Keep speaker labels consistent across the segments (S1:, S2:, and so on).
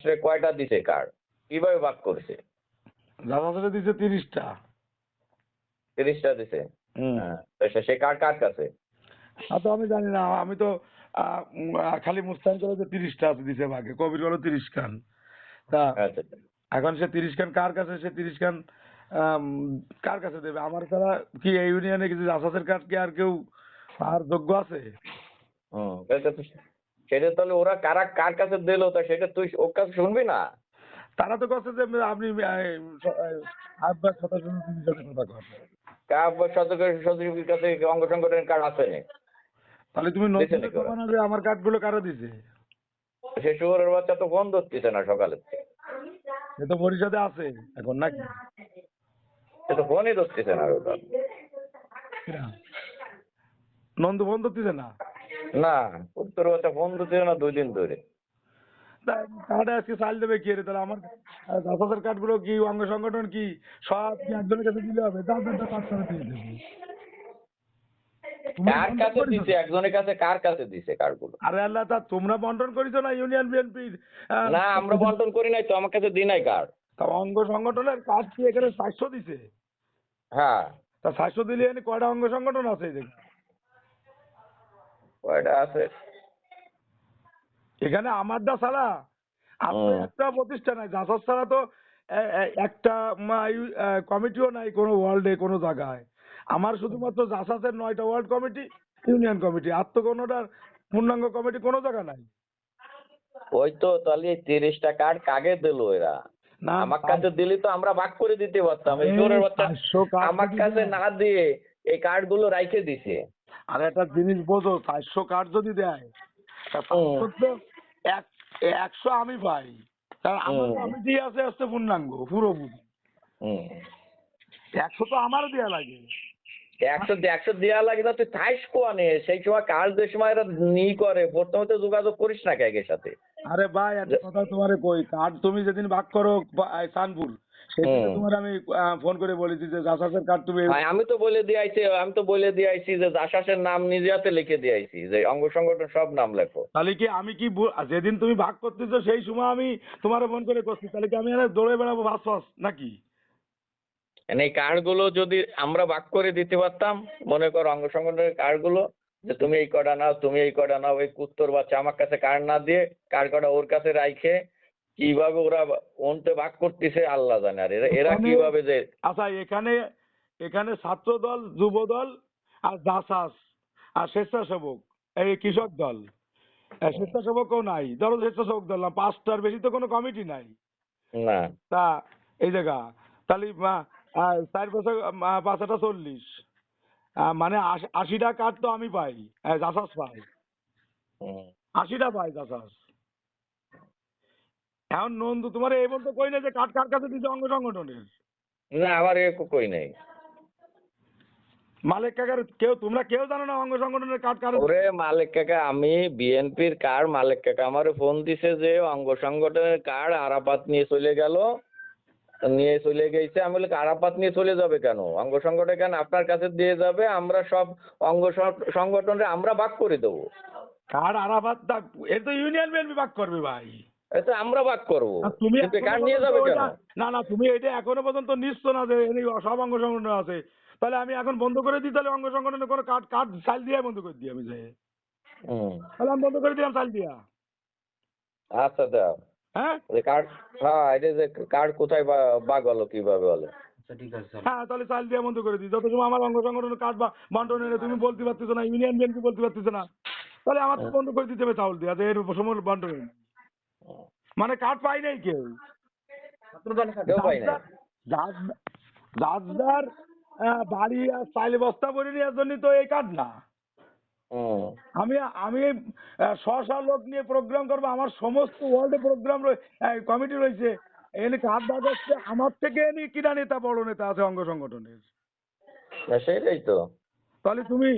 S1: জাসাসরে কয়টা দিছে কার্ড, কিভাবে ভাগ করেছে?
S2: জাসাসরে দিছে 30টা।
S1: 30টা দিছে। হ্যাঁ, তো সে কার্ড কার কাছে?
S2: তো আমি জানি না, আমি তো খালি মুস্তান করে যে 30টা আছে দিছে ভাগে, কবির হলো 30 খান। তা
S1: আচ্ছা
S2: এখন সে 30 খান কার কাছে, সে 30 খান আম, কার কাছে দেবে? আমার ছাড়া কি এই ইউনিয়নে কিছু জাসাসের কার্ড কি আর কেউ আর যোগ্য আছে?
S1: সেটা তাহলে ওরা কারা কার কাছে দিল, তা সেটা তুই ওর কাছে শুনবি না?
S2: তারা তো কাছে যে আপনি আব্বাস কথা শুনে তিনি সাথে কথা কন।
S1: কার সদস্যের কাছে অঙ্গ সংগঠনের কার্ড আছে না?
S2: তাহলে তুমি
S1: দিছে
S2: নতুন
S1: নাকি ওরা?
S2: না যে আমার কার্ডগুলো কারা দিছে?
S1: সে শুয়োরের বাচ্চা তো ফোন ধরতেছে না সকালে,
S2: সে তো পরিষদে আছে এখন নাকি?
S1: সে তো ফোনই ধরতেছে না ওটা।
S2: কিরা? নন্দু ফোন ধরতেছে না?
S1: না, উত্তর বাচ্চা ফোন ধরতেছে না 2 দিন ধরে।
S2: কার্ড আজকে চাল দেবে কি রে? তাহলে আমার 10,000 কার্ড গুলো কি অঙ্গ সংগঠন কি সব কি একজনের কাছে দিলে হবে? যার যারটা কার্ড করে দিয়ে দেবে। তোমরা
S1: কার
S2: বন্টন
S1: কাছে
S2: করেছো
S1: দিছে?
S2: না?
S1: একজনের কাছে, কার কাছে দিছে কার্ডগুলো?
S2: আরে আল্লাহ, তা তোমরা বন্টন করেছো না ইউনিয়ন বিএনপির?
S1: না, আমরা বন্টন করি নাই তো, আমার কাছে দিই নাই কার্ড।
S2: তা অঙ্গ সংগঠনের কার্ড কি এখানে 700 দিছে?
S1: হ্যাঁ,
S2: তা 700 দিলে এখানে কয়টা অঙ্গ সংগঠন আছে এই দেখো?
S1: ওইটা আছে।
S2: এখানে আমারটা ছাড়া আর তো
S1: হুম।
S2: একটা প্রতিষ্ঠান নাই, জাসাস ছাড়া তো একটা কমিটিও নাই কোনো ওয়ার্ল্ডে কোনো জায়গায়। আমার শুধুমাত্র জাসাসের 9টা ওয়ার্ল্ড কমিটি, ইউনিয়ন কমিটি, আর তো কোনোটার পূর্ণাঙ্গ কমিটি কোনো জায়গা নাই।
S1: ওই তো, তাহলে এই 30টা কার্ড কাকে দিল এরা?
S2: না,
S1: আমার কাছে দিলি তো আমরা ভাগ করে দিতে পারতাম। এই
S2: এই
S1: শুয়োরের বাচ্চা
S2: 500 কার্ড
S1: আমার
S2: যদি
S1: কাছে
S2: দেয়,
S1: না দিয়ে এই কার্ড গুলো রাইখে দিছে।
S2: আর একটা জিনিস বোঝো, 500 কার্ড যদি দেয়, তা
S1: হুম
S2: 500 তো এক 100 আমি পাই, কারণ আমার
S1: হুম
S2: কমিটি আছে পূর্ণাঙ্গ পুরোপুরি।
S1: হুম
S2: 100 তো আমারও দেয়া লাগে।
S1: 100 দেওয়া লাগে না, তুই থাইস কোয়ানে সেই সময় কাজ যে সময় এরা করে প্রথমে তো যোগাযোগ করিস না ক্যাকের সাথে।
S2: আরে ভাই, একটা কথা তোমারে কই, কার্ড তুমি যেদিন ভাগ করো সানপুর, সেদিন
S1: হুম
S2: তোমার আমি ফোন করে বলেছি যে জাসাসের কার্ড তুমি
S1: ভাই, আমি তো বলে দিয়ে আইছি যে আশ্বাসের নাম নিজে হাতে লিখে দিয়ে আইছি যে অঙ্গ সংগঠন সব নাম লেখো।
S2: তাহলে কি আমি কি যেদিন তুমি ভাগ করতেছো সেই সময় আমি তোমারে ফোন করে করছি, তাহলে কি আমি এখানে দৌড়ে বেড়াবো ভাস ফাস নাকি?
S1: এই কার্ড গুলো যদি আমরা ভাগ করে দিতে পারতাম, মনে করো অঙ্গ সংগঠনের কার্ড গুলো, যে তুমি এই কটা নাও, তুমি এই কটা নাও, এই কুত্তর বাচ্চা আমার কাছে কার্ড না দিয়ে কার্ড কটা ওর কাছে রাইখে কিভাবে ওরা ওনতে ভাগ করতেছে আল্লাহ জানে। আর এরা
S2: এখানে
S1: কিভাবে যে
S2: আচ্ছা, এখানে এখানে ছাত্র দল, যুব দল, আর জাসাস, আর স্বেচ্ছাসেবক, এই কৃষক দল, স্বেচ্ছাসেবকও নাই। ধরো স্বেচ্ছাসেবক দল না, 5টার বেশি তো কোনো কমিটি নাই।
S1: না।
S2: তা এই জায়গা তাহলে 4 বছর 5 40, মানে 80টা কার্ড তো আমি পাই, জাসাস পাই,
S1: হুম।
S2: 80টা পাই জাসাস। এখন নন্দু তোমার এই বলতে কই না যে কার্ড কার কাছে দিচ্ছে অঙ্গ সংগঠনের?
S1: না, আমার এ কই নাই।
S2: মালিক কাকার কেউ, তোমরা কেউ জানো না অঙ্গ সংগঠনের কার্ড কার?
S1: ওরে মালিক কাকা, আমি বিএনপির কার্ড মালিক কাকা আমারে ফোন দিছে যে অঙ্গ সংগঠনের কার্ড আরাফাত নিয়ে চলে গেল, নিয়ে চলে গেছে। আমি বলি আরাফাত নিয়ে চলে যাবে কেন? অঙ্গ সংগঠন কেন আপনার কাছে দিয়ে যাবে, আমরা সব অঙ্গ সংগঠনে আমরা ভাগ করে দেবো।
S2: কার্ড আরাফাত এর তো ইউনিয়ন বিএনপি ভাগ করবে ভাই।
S1: এটা আমরা ভাগ করবো,
S2: আর তুমি
S1: কিন্তু
S2: এখনো
S1: কার্ড নিয়ে
S2: পর্যন্ত
S1: যাবে কেন?
S2: ওইটা, না না, তুমি এটা এখনো পর্যন্ত নিচ্ছ না যে এই সব অঙ্গ সংগঠন আছে। তাহলে আমি এখন বন্ধ করে দিই, তাহলে অঙ্গ সংগঠনের কোনো কার্ড কার্ড চাল দিয়ে বন্ধ করে দিই আমি যে,
S1: হুম।
S2: তাহলে আমি বন্ধ করে দিলাম চাল দিয়া।
S1: আচ্ছা দাও।
S2: হ্যাঁ
S1: কার্ড, হ্যাঁ, এটা যে কার্ড কোথায় ভাগ হলো কিভাবে হলো?
S2: হ্যাঁ, তাহলে চাল দিয়া বন্ধ করে দিই। যত সময় আমার অঙ্গ সংগঠনের কার্ড বা বন্টন এনে তুমি বলতে পারতেছো না, ইউনিয়ন বিএনপি বলতে পারতেছো না, তাহলে আমার তো বন্ধ করে দিতে হবে চাউল দিয়া, যে এর সময় বন্টন এনে। মানে কার্ড পাই নাই কেউ।
S1: কেউ পাই নাই।
S2: যার বাড়ি আর চাইলে বস্তা ভরে নেওয়ার জন্য তো এই কার্ড না।
S1: হুম
S2: আমি আমি 100 লোক নিয়ে প্রোগ্রাম করবো, আমার সমস্ত ওয়ার্ল্ডে প্রোগ্রাম কমিটি রয়েছে, এখানে কার্ড বাদ হচ্ছে আমার থেকে এনে কিনা নেতা বড় নেতা আছে অঙ্গ সংগঠনের।
S1: না, সেটাই তো।
S2: তাহলে তুমি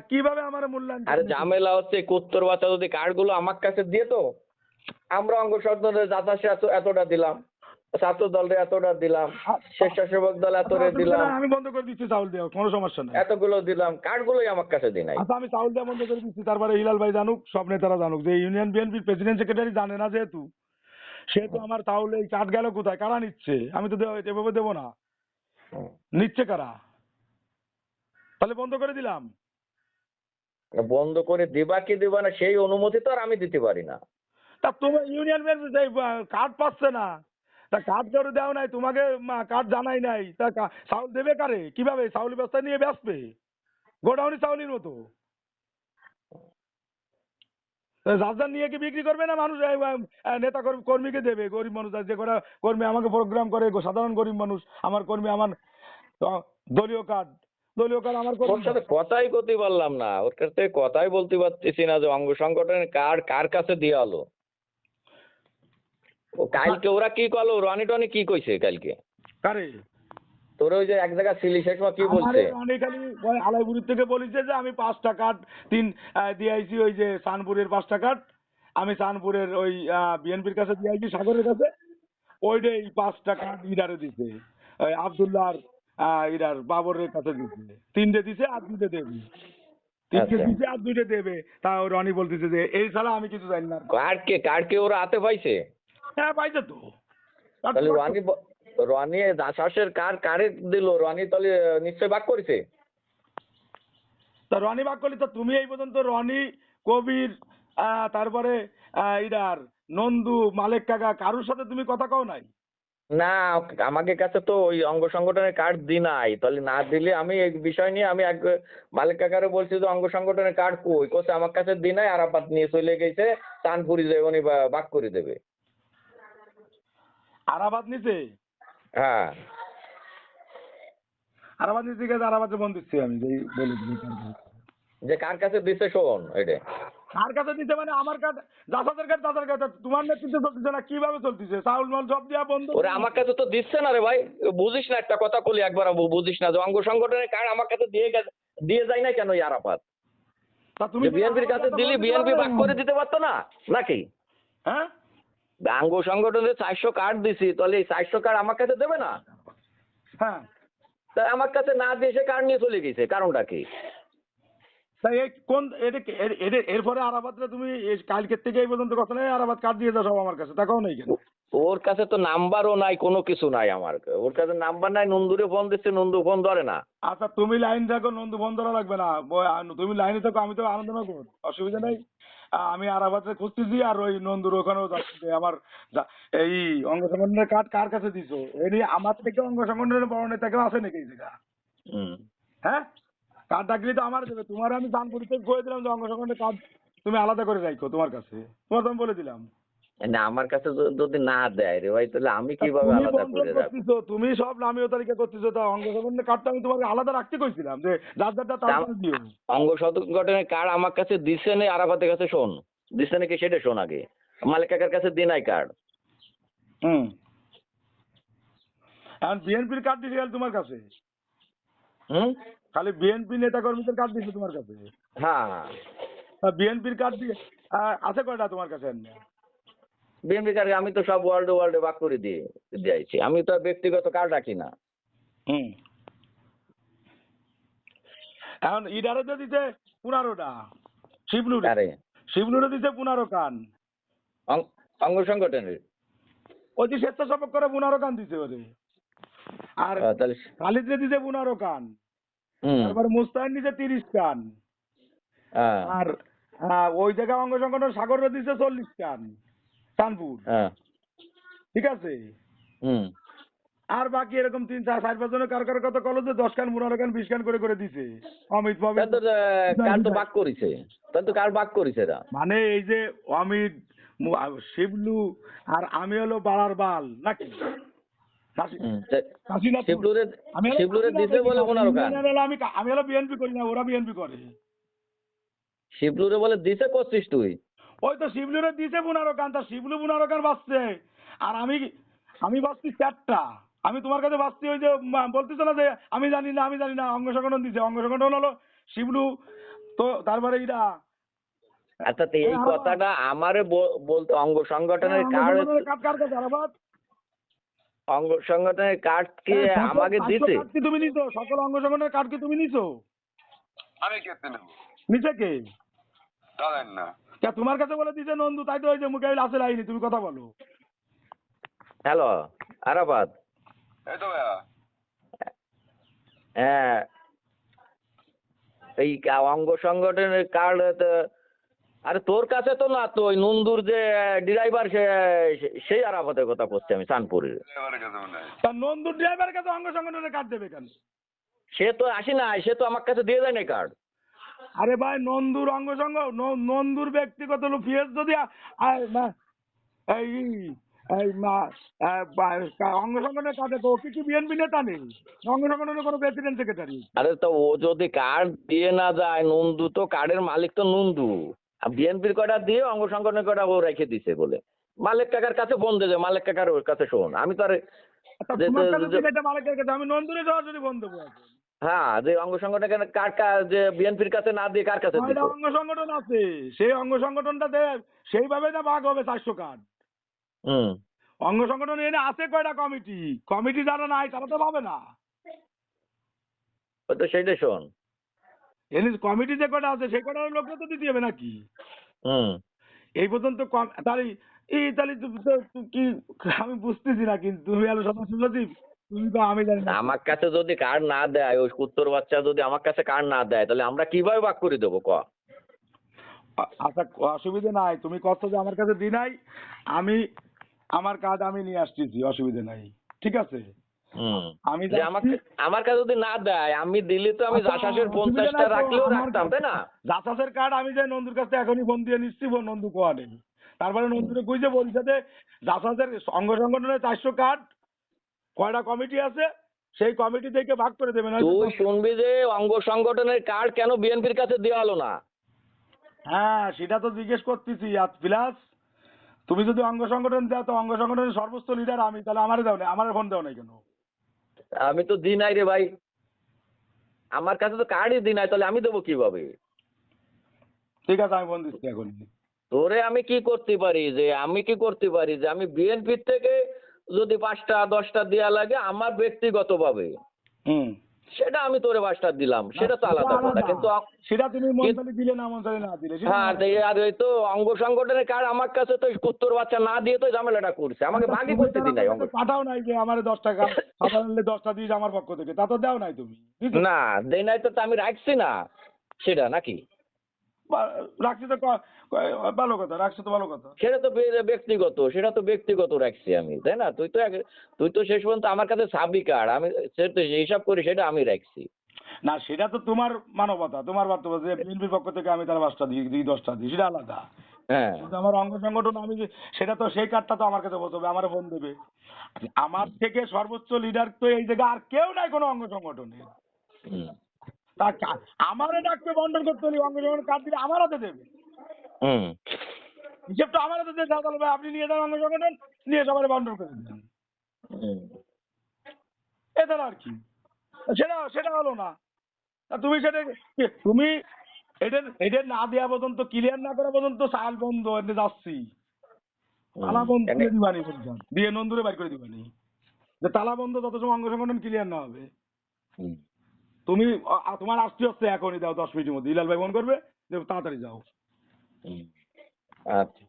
S2: কিভাবে আমার মূল্যায়ন
S1: আরে
S2: করবে?
S1: ঝামেলা হচ্ছে কুত্তর বাচ্চা যদি কার্ড গুলো আমার কাছে দিয়ে তো, আমরা অঙ্গ সংগঠনের জাতাসে এতটা দিলাম, ছাত্র দলরে এতটা দিলাম, স্বেচ্ছাসেবক দল
S2: আচ্ছা,
S1: এতটা
S2: অসুবিধা
S1: দিলাম,
S2: নাই, আমি বন্ধ করে দিচ্ছি চাউল দেওয়া, কোনো সমস্যা নাই।
S1: এতগুলো দিলাম, কার্ড গুলোই আমার কাছে দি নাই।
S2: আচ্ছা, আমি চাউল দেওয়া বন্ধ করে দিচ্ছি, তারপরে হিলাল ভাই জানুক, সব নেতারা জানুক যে ইউনিয়ন বিএনপির প্রেসিডেন্ট সেক্রেটারি জানে না যেহেতু, সে তো আমার তাহলে এই কার্ড গেল কোথায়, কারা নিচ্ছে? আমি তো এভাবে দেবো না। নিচ্ছে কারা? তাহলে বন্ধ করে দিলাম।
S1: বন্ধ করে দিবা কি দিবা না সেই অনুমতি তো আর আমি দিতে পারি না।
S2: তা তোমার ইউনিয়ন কার্ড পাচ্ছে না, তা কার্ড করে দেও নাই তোমাকে, কার্ড জানাই নাই, তা চাউল দেবে কারে? কিভাবে চাউল বস্তা নিয়ে বেচবে? গোডাউনি চাউলের মতো যার যার নিয়ে কি বিক্রি করবে না মানুষ? নেতা কর্মীকে দেবে, গরিব মানুষ যে কটা কর্মী আমাকে প্রোগ্রাম করে, সাধারণ গরিব মানুষ আমার কর্মী, আমার আহ, দলীয় কার্ড, দলীয় কার্ড আমার
S1: ওর
S2: কর্মী।
S1: সাথে কথাই করতে পারলাম না, ওর কাছে কথাই বলতে পারতেছি না যে অঙ্গ সংগঠনের কার্ড কার কাছে দিয়ে হলো। ও কালকে ওরা কি করলো, রনি টনি কি কইছে কালকে?
S2: কারে?
S1: তোর ওই যে এক জায়গায় ছিলি সে সময় কি
S2: আমারে
S1: বলছে?
S2: অনেক খালি ওই আলাইপুরের থেকে বলেছে যে আমি 5টা কার্ড দিয়ে আইছি, ওই যে সানপুরের 5টা কার্ড আমি সানপুরের ওই বিএনপির কাছে দিয়ে আইছি, সাগরের কাছে। ওইটাই 5টা কার্ড ইডারে দিছে, ওই আব্দুল্লাহ ইডার বাবরের কাছে দিছে। 3টে দিছে আর 2টে দেবে, 3টে
S1: আচ্ছা,
S2: দিছে আর 2টে দেবে। তা রনি বলতেছে যে এই ছাড়া আমি কিছু জানি না।
S1: কার্ড কে ওরা হাতে পাইছে?
S2: হ্যাঁ পাইছে তো। কার্ড তো
S1: তাহলে
S2: বাক্য।
S1: রনি দাসের কারে দিল, রনি তাহলে নিশ্চয় বাক করেছে।
S2: তা রনি বাক করলি তো তুমি এই পর্যন্ত রনি, কবির, তারপরে ইডার নন্দু, মালেক কাকা, কারুর সাথে তুমি কথা কও নাই?
S1: না, আমাকে কাছে তো ওই অঙ্গ সংগঠনের কার্ড দি নাই, তাহলে না দিলে আমি এই বিষয় নিয়ে আমি এক মালিক কাকারে বলছি যে অঙ্গ সংগঠনের কার্ড কই, কোথায় আমার কাছে দি নাই, আরাফাত নিয়ে চলে গেছে, তানপুরি যে উনি বাক করে দেবে।
S2: আরাবাদ নিছে?
S1: হ্যাঁ,
S2: আরাবাদ নিছে গেছে, আরাবাদে ফোন দিচ্ছি আমি, যে বলে দিবি কার কাছে।
S1: যে কার কাছে দিছে শোন এটা।
S2: কার কাছে দিছে মানে আমার কার্ড, জাসাদের কার্ড, তাদের কাছে তোমার নেতৃত্বে চলতেছে না, কিভাবে চলতেছে? চাউল মাল সব দেওয়া বন্ধ।
S1: ওরে আমার কাছে তো দিচ্ছে না রে ভাই, বুঝিস না একটা কথা বলি একবার, বুঝিস না যে অঙ্গ সংগঠনের কার্ড আমার কাছে দিয়ে যায় না কেন এই আরাফাত?
S2: তা তুমি
S1: যে বিএনপির কাছে দিলি বিএনপি বাক করে দিতে পারতো না নাকি?
S2: হ্যাঁ
S1: অঙ্গ সংগঠনের 400 কার্ড দিছি, তাহলে এই 400 কার্ড আমার কাছে দেবে না?
S2: হ্যাঁ।
S1: তা আমার কাছে না দিয়ে সে কার্ড নিয়ে চলে গেছে, কারণটা কি?
S2: তাই এই কোন এরপরে আরাবাদরে তুমি কালকের থেকে এই পর্যন্ত কথা নেই, আরাবাদ কার্ড দিয়ে দাও সব আমার কাছে, তাকাও নাই কেন?
S1: ওর কাছে তো নাম্বারও নাই, কোনো কিছু নাই আমার, ওর কাছে নাম্বার নাই। নন্দুরে ফোন দিচ্ছে, নন্দু ফোন ধরে না।
S2: আচ্ছা তুমি লাইন থাকো, নন্দু ফোন ধরা লাগবে না, তুমি লাইনে থাকো, আমি তো আনন্দনগর, অসুবিধা নেই। আমি আরাবাদে খুঁজতেছি, আর ওই নন্দুর ওখানেও যাচ্ছি। আমার এই অঙ্গ সংগঠনের কার্ড কার কাছে দিছো? এই নিয়ে আমার থেকে অঙ্গ সংগঠনের বড় নেতাকেও আছে নাকি এই জায়গা?
S1: হুম।
S2: হ্যাঁ, কার্ড ডাকলে তো আমার দেবে। তোমার আমি দানপুরি থেকে কয়ে দিলাম যে অঙ্গ সংগঠনের কার্ড তুমি আলাদা করে রাখো তোমার কাছে, তোমার তো আমি বলে দিলাম।
S1: না, আমার কাছে যদি না দেয় রে ভাই, তাহলে আমি
S2: তা
S1: কিভাবে
S2: তুমি
S1: আলাদা
S2: বন্ধন
S1: করে রাখবো?
S2: করতেছো, তুমি সব নামীয় তালিকা করতেছো, তা অঙ্গ সংগঠনের কার্ডটা আমি তোমাকে আলাদা রাখতে কইছিলাম যে যার যারটা
S1: তা
S2: তার কাছে দিও।
S1: অঙ্গ সংগঠনের কার্ড আমার কাছে দিছে না, আরাফাতের কাছে শোন, দিছে নাকি সেটা শোন আগে। মালিক কাকার কাছে দি নাই কার্ড।
S2: হুম। এখন বিএনপির কার্ড দিছে খালি তোমার কাছে?
S1: হুম।
S2: খালি বিএনপি নেতা কর্মীদের কার্ড দিছে তোমার কাছে?
S1: হ্যাঁ,
S2: বিএনপির কার্ড দিয়ে আছে কয়টা তোমার কাছে এমনি?
S1: বিএনপি কার্ড আমি তো সব ওয়ার্ল্ডে বাক করে দিয়েছি, আমি তো আর ব্যক্তিগত কার্ড রাখি না।
S2: হুম। এখন ইডারে তো দিছে 15টা, শিবনুরে,
S1: আরে
S2: শিবনুরে দিছে 15 কান,
S1: অঙ্গ সংগঠনের
S2: ওই যে স্বেচ্ছাসেবক করে 15 কান দিছে ওরে। আর
S1: তাহলে
S2: খালিদরে দিছে 15 কান,
S1: হুম।
S2: তারপর মুস্তাহিন দিছে 30 কান,
S1: হ্যাঁ,
S2: আর ওই জায়গায় অঙ্গ সংগঠন সাগররে দিছে 40 কান, কানপুর।
S1: হ্যাঁ।
S2: ঠিক আছে।
S1: হুম।
S2: আর বাকি এরকম 3 4 5 জনের কার কার কত কলেজে 10 কান 15 কান 20 কান করে দিছে। অমিত
S1: তার তো কার তো
S2: ফমিত
S1: বাক করেছে, তার তো কার বাক করেছে এরা।
S2: মানে এই যে অমিত, শিবলু, আর আমি হলো বাড়ার বাল নাকি?
S1: হুম,
S2: কাশীনাথপুর।
S1: শিবলুরে
S2: আমি হলো
S1: শিবলুরে দিছে
S2: কাশীনাথের
S1: বলে
S2: কিনা,
S1: 15 কান।
S2: ইউনিয়নের হলো আমি হলো বিএনপি করি না, ওরা বিএনপি করে।
S1: শিবলুরে বলে দিছে করছিস তুই?
S2: ওই তো শিবলুরে দিছে 15 কান, তা শিবলু 15 কান বাঁচছে, আর আমি বাঁচছি 4টা। আমি তোমার কাছে বাঁচছি ওই যে বলতেছো না যে আমি জানি না, অঙ্গ সংগঠন দিছে, অঙ্গ সংগঠন হলো শিবলু, তো তারপরে ইরা
S1: আচ্ছা, তো এই
S2: আরাফাত।
S1: কথাটা আমারে বলতে অঙ্গ সংগঠনের
S2: অঙ্গ
S1: কার্ড,
S2: সংগঠনের কার্ড কার কাছে? আরাফাত।
S1: অঙ্গ সংগঠনের কার্ড কি
S2: সকল
S1: আমাকে
S2: 400
S1: দিছে?
S2: কার্ড কি তুমি নিছো? সকল অঙ্গ সংগঠনের কার্ড কি তুমি নিছো?
S3: আমি কেটে নেবো,
S2: নিছে কে?
S3: জানেন না।
S2: কে তোমার কাছে বলে দিছে নন্দু? তাই তো ওই যে মুখে আছে লাইনি, তুমি কথা বলো।
S1: হ্যালো আরাফাত।
S3: এই তো ভাইয়া।
S1: হ্যাঁ, এই অঙ্গ সংগঠনের কার্ড আরে তোর কাছে তো না, তো ওই নন্দুর যে ড্রাইভার সেই আরাফাতের কথা বলছি আমি, চাঁদপুরের।
S3: ড্রাইভারের কাছে মনে হয়।
S2: তা নন্দুর ড্রাইভারের কাছে অঙ্গ সংগঠনের কার্ড দেবে কেন?
S1: সে তো আসি না, সে তো আমার কাছে দিয়ে যায় না কার্ড।
S2: আরে ভাই নন্দুর অঙ্গ সংগ নন্দুর ব্যক্তিগত লোক পিএস যদি এই এই অঙ্গ সংগঠনের কার্ডে তো ওকে কি বিএনপি নেতা নেই? অঙ্গ সংগঠনের কোনো প্রেসিডেন্ট সেক্রেটারি?
S1: আরে তো ও যদি কার্ড দিয়ে না যায়, নন্দু তো কার্ডের মালিক তো নন্দু, বিএনপির কটা দিয়ে অঙ্গ সংগঠনের কটা ও রেখে দিছে বলে মালিক কাকার কাছে ফোন দিয়ে, মালিক কাকার ওর কাছে শোন, আমি তো আর
S2: তোমার কাছে দিলে এটা মালিকের কাছে, আমি নন্দুরে সরাসরি ফোন দেবো এখন।
S1: হ্যাঁ, যে অঙ্গ সংগঠনের কার্ড যে বিএনপির কাছে না দিয়ে কার কাছে দিত?
S2: অঙ্গ সংগঠন আছে, সেই অঙ্গ সংগঠনটাতে সেইভাবে না ভাগ হবে 400 কার্ড।
S1: হুম।
S2: অঙ্গ সংগঠন এনে আছে কয়টা কমিটি, কমিটি যারা নাই তারা তো পাবে না।
S1: ওই তো সেইটাই শোন।
S2: এনে কমিটি যে কয়টা আছে সেই কয়টা লোকরা তো দিতে হবে নাকি?
S1: হুম।
S2: এই পর্যন্ত তাহলে তাহলে কি আমি বুঝতেছি না, কিন্তু তুমি আলো সদস্য সচিব, তুমি তো আমি জানি না।
S1: আমার কাছে যদি কার্ড না দেয়, ওই কুত্তর বাচ্চা যদি আমার কাছে কার্ড না দেয়, তাহলে আমরা কিভাবে ভাগ করে দেবো ক?
S2: আচ্ছা অসুবিধা নাই, তুমি কষ্ট যে আমার কাছে দি নাই, আমি আমার কার্ড আমি নিয়ে আসতেছি, অসুবিধা নাই, ঠিক আছে?
S1: হুম।
S2: আমি
S1: যে আমার কাছে যদি না দেয়, আমি দিলে তো আমি জাসাসের 50টা রাখলেও রাখতাম, তাই না?
S2: জাসাসের কার্ড আমি যে নন্দুর কাছে এখনই ফোন দিয়ে নিচ্ছি, নন্দু কোয়া নেই। তারপরে নন্দুরে কইছে বলছে জাসাসের অঙ্গ সংগঠনের 400 কার্ড, কয়টা কমিটি আছে সেই কমিটি থেকে ভাগ করে দেবে না।
S1: তুই শুনবি যে অঙ্গ সংগঠনের কার্ড কেন বিএনপির কাছে দেওয়া হলো না?
S2: হ্যাঁ সেটা তো জিজ্ঞেস করতেছি। আর প্লাস তুমি যদি অঙ্গ সংগঠন দাও, তো অঙ্গ সংগঠনের সর্বোচ্চ লিডার আমি, তাহলে আমারে দাও না, আমার ফোন দাও নাই কেন?
S1: আমি তো দিই নাই রে ভাই, আমার কাছে তো কার্ডই দিই নাই, তাহলে আমি দেবো কিভাবে?
S2: ঠিক আছে আমি ফোন দিচ্ছি এখন।
S1: তোরে আমি কি করতে পারি, যে আমি বিএনপির থেকে যদি 5টা 10টা দেওয়া লাগে আমার ব্যক্তিগতভাবে,
S2: হুম,
S1: সেটা আমি তোরে 5টা দিলাম, সেটা তো আলাদা কথা। কিন্তু
S2: সেটা তুমি মনসালি দিলে না মনসালি না দিলে সেটা
S1: হ্যাঁ, আর ওই তো অঙ্গ সংগঠনের কার্ড আমার কাছে তো কুত্তর বাচ্চা না দিয়ে তো ঝামেলাটা করছে, আমাকে ভাগই করতে দিই নাই।
S2: পাঠাও নাই যে আমার 10 টাকা সাধারণ 10টা দিয়েছে আমার পক্ষ থেকে, তা তো দাও নাই তুমি।
S1: না, দেই নাই তো আমি রাখছি না সেটা নাকি?
S2: রাখছি তো ভালো কথা, রাখছো তো ভালো কথা।
S1: সেটা তো ব্যক্তিগত রাখছি আমি, তাই না? তুই তো শেষ পর্যন্ত আমার কাছে সাবি কার্ড, আমি সেটা তো হিসাব করি, সেটা আমি রাখছি।
S2: না সেটা তো তোমার মানবতা, তোমার বক্তব্য যে বিএনপির পক্ষ থেকে আমি তার 5টা দিই 10টা দিই, সেটা আলাদা।
S1: হ্যাঁ।
S2: কিন্তু আমার অঙ্গ সংগঠন আমি সেটা তো সেই কার্ডটা তো আমার কাছে বলতে হবে, আমার ফোন দেবে। আমার থেকে সর্বোচ্চ লিডার তো এই জায়গায় আর কেউ নাই কোনো অঙ্গ সংগঠনে।
S1: হুম।
S2: তা আমারে ডাকতে বন্টন করতে হলে অঙ্গ সংগঠন কার্ড দিলে আমার হাতে দেবে,
S1: হুম।
S2: হিসেবটা আমার হাতে দিয়ে তাহলে ভাই আপনি নিয়ে যান অঙ্গ সংগঠন, নিয়ে সবাই বন্টন করে দেন,
S1: হুম।
S2: এছাড়া আর কি? সেটা সেটা হলো না। তা তুমি সেটা তুমি এটা না দেওয়া পর্যন্ত, ক্লিয়ার না করা পর্যন্ত চাল বন্ধ এতে যাচ্ছি। তালা বন্ধ দিয়ে দিবানি বলছেন, দিয়ে নন্দুরে বাইর করে দিবানি, যে তালা বন্ধ যত সময় অঙ্গ সংগঠন ক্লিয়ার না হবে।
S1: হুম।
S2: তুমি তোমার আসতে হচ্ছে এখনই, দাও 10 মিনিটের মধ্যে ইলাল ভাই ফোন করবে যে তাড়াতাড়ি যাও।
S1: হুম। আচ্ছা।